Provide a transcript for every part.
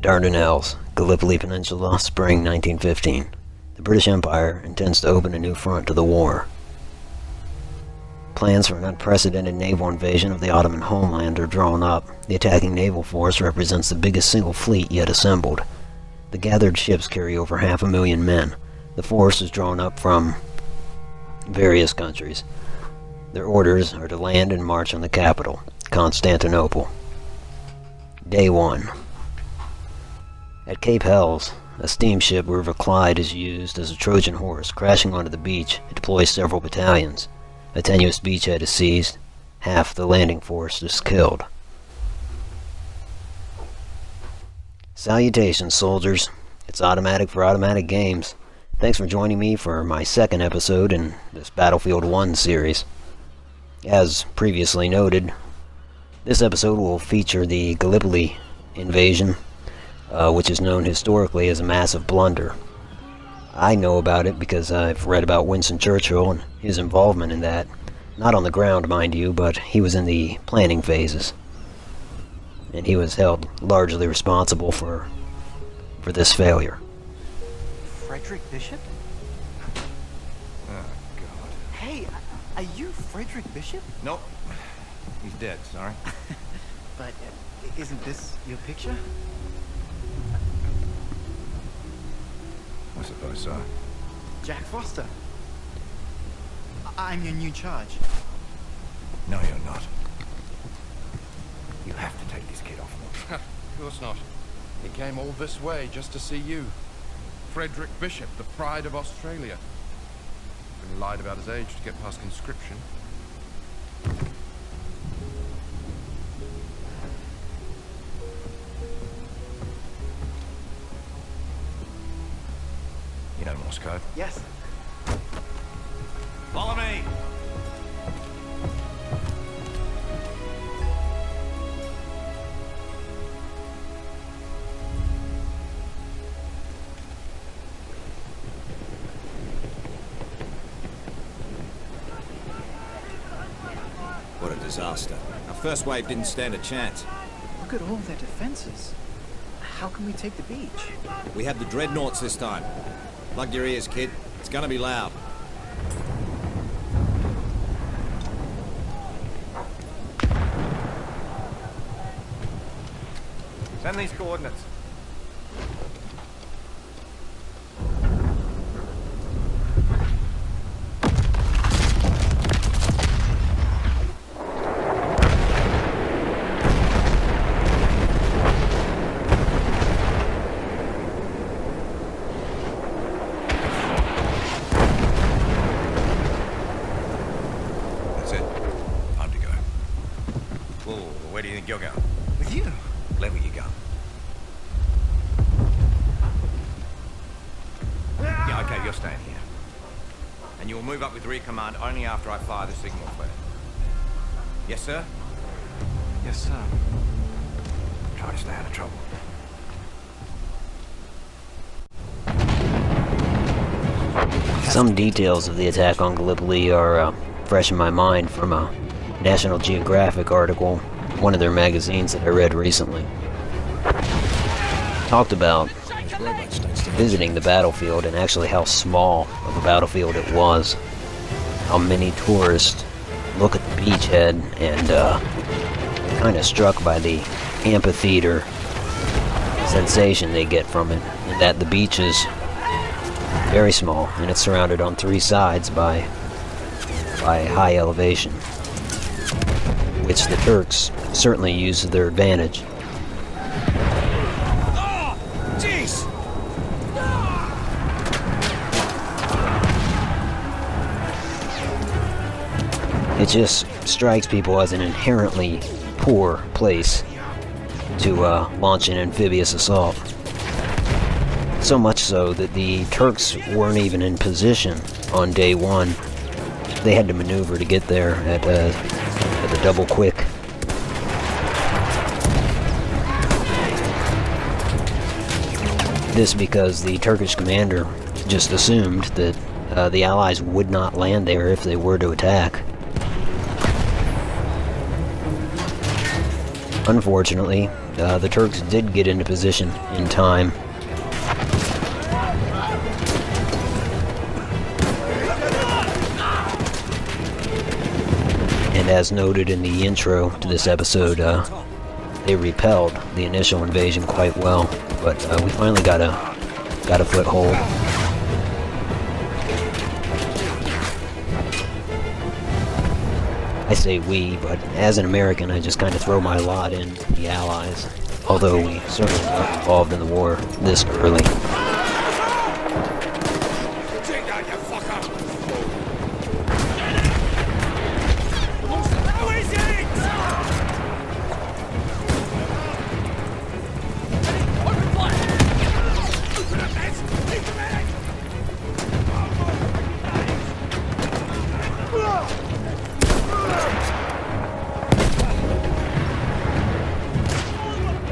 Dardanelles, Gallipoli Peninsula, spring 1915. The British Empire intends to open a new front to the war. Plans for an unprecedented naval invasion of the Ottoman homeland are drawn up. The attacking naval force represents the biggest single fleet yet assembled. The gathered ships carry over 500,000 men. The force is drawn up from various countries. Their orders are to land and march on the capital, Constantinople. Day 1. At Cape Helles, a steamship River Clyde is used as a Trojan horse. Crashing onto the beach, it deploys several battalions. A tenuous beachhead is seized. Half the landing force is killed. Salutations, soldiers. It's automatic for automatic games. Thanks for joining me for my second episode in this Battlefield 1 series. As previously noted, this episode will feature the Gallipoli invasion, which is known historically as a massive blunder. I know about it because I've read about Winston Churchill and his involvement in that. Not on the ground, mind you, but he was in the planning phases. And he was held largely responsible for this failure. Frederick Bishop? Oh, God. Hey, are you Frederick Bishop? Nope. He's dead, sorry. But isn't this your picture? I suppose so. Jack Foster. I'm your new charge. No, you're not. You have to take this kid off me. Of course not. He came all this way just to see you. Frederick Bishop, the pride of Australia. He lied about his age to get past conscription. You know Morse code? Yes. Follow me! What a disaster. Our first wave didn't stand a chance. Look at all their defenses. How can we take the beach? We have the dreadnoughts this time. Plug your ears, kid. It's gonna be loud. Send these coordinates. That's it. Time to go. Whoa, where do you think you're going? With you? Level your gun. Yeah, okay, you're staying here. And you'll move up with rear command only after I fire the signal flare. Yes, sir? Yes, sir. Try to stay out of trouble. Some details of the attack on Gallipoli are fresh in my mind from a National Geographic article, one of their magazines that I read recently. Talked about visiting the battlefield and actually how small of a battlefield it was. How many tourists look at the beachhead and kind of struck by the amphitheater sensation they get from it, and that the beach is very small and it's surrounded on three sides by high elevation, which the Turks certainly used to their advantage. It just strikes people as an inherently poor place to launch an amphibious assault. So much so that the Turks weren't even in position on day one. They had to maneuver to get there at the double quick. This because the Turkish commander just assumed that the Allies would not land there if they were to attack. Unfortunately, the Turks did get into position in time. And as noted in the intro to this episode, they repelled the initial invasion quite well, but we finally got a foothold. I say we, but as an American, I just kind of throw my lot in the Allies, although we certainly weren't involved in the war this early.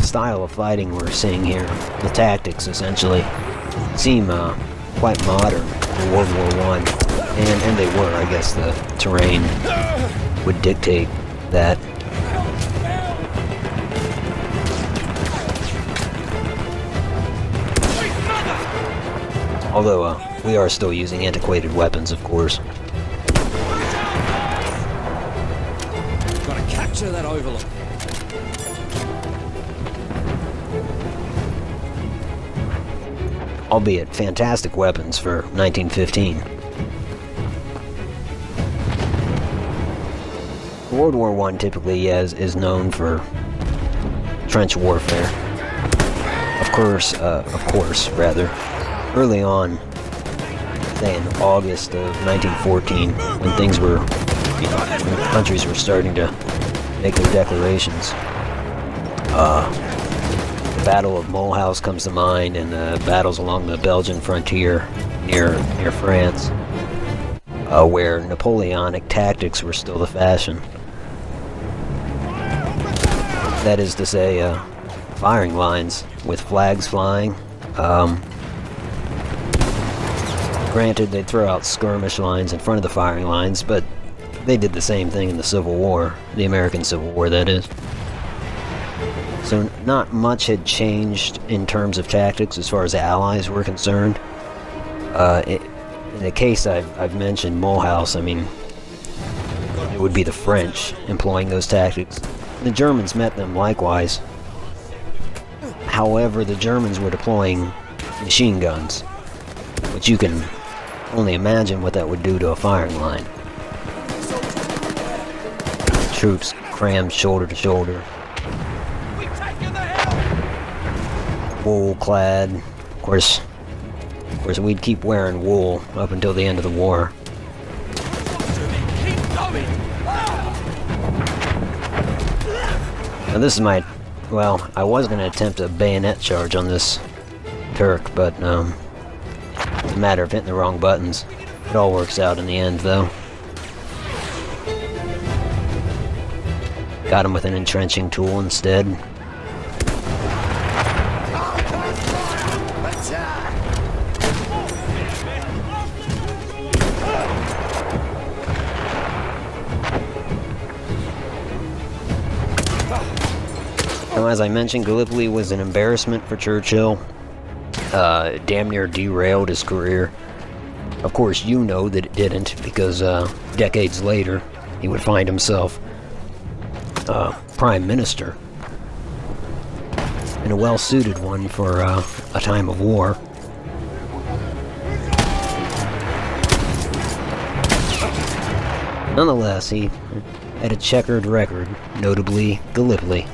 Style of fighting we're seeing here, the tactics essentially, seem quite modern for World War I, and they were. I guess the terrain would dictate that. Although we are still using antiquated weapons, of course. Gotta capture that overlook. Albeit fantastic weapons for 1915. World War I typically is known for trench warfare. Of course, early on, say in August of 1914, when things were, when countries were starting to make their declarations, the Battle of Mulhouse comes to mind, and the battles along the Belgian frontier near France, where Napoleonic tactics were still the fashion. That is to say, firing lines with flags flying. Granted, they'd throw out skirmish lines in front of the firing lines, but they did the same thing in the Civil War, the American Civil War, that is. So not much had changed in terms of tactics as far as the Allies were concerned. In the case I've mentioned, Mulhouse, I mean, it would be the French employing those tactics. The Germans met them likewise. However, the Germans were deploying machine guns, which you can only imagine what that would do to a firing line. Troops crammed shoulder to shoulder. Wool clad. Of course, we'd keep wearing wool up until the end of the war. Now this is my, well, I was going to attempt a bayonet charge on this Turk, but it's a matter of hitting the wrong buttons. It all works out in the end, though. Got him with an entrenching tool instead. Now, as I mentioned, Gallipoli was an embarrassment for Churchill. Damn near derailed his career. Of course, you know that it didn't, because decades later, he would find himself Prime Minister. And a well-suited one for a time of war. Nonetheless, he had a checkered record, notably Gallipoli.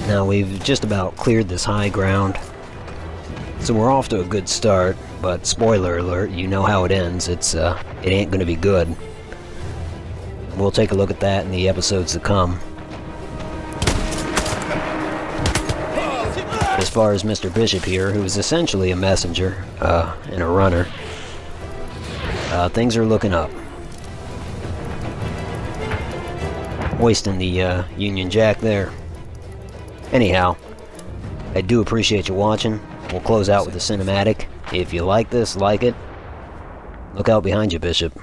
Now we've just about cleared this high ground, so we're off to a good start, but spoiler alert, you know how it ends. It ain't gonna be good. We'll take a look at that in the episodes to come. As far as Mr. Bishop here, who is essentially a messenger and a runner, things are looking up. Hoisting the Union Jack there. Anyhow, I do appreciate you watching. We'll close out with a cinematic. If you like this, like it. Look out behind you, Bishop.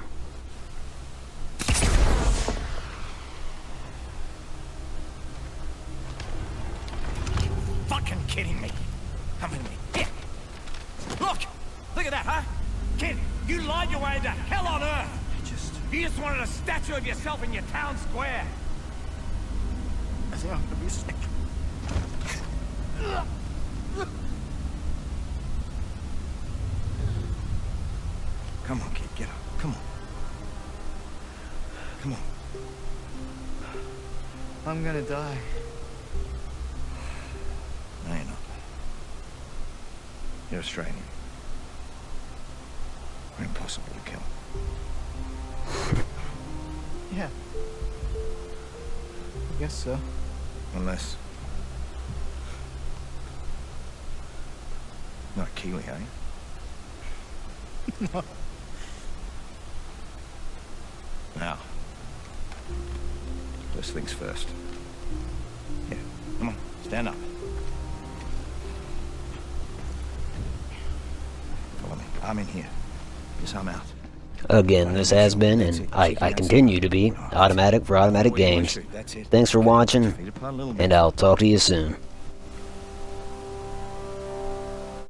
Fucking kidding me. Come with me. Here. Look at that, huh? Kid, you lied your way into hell on earth. You just wanted a statue of yourself in your town square. I think I'm gonna be sick. Come on, kid, get up. Come on. Come on. I'm gonna die. No, you're not. You're Australian. You're impossible to kill. Yeah. I guess so. Unless... Not Kiwi, eh? No. Now. First things first. Yeah, come on, stand up. Follow me. I'm in here. Yes, I'm out. Again, this has been, and I continue to be, Automatic for Automatic Games. Thanks for watching, and I'll talk to you soon.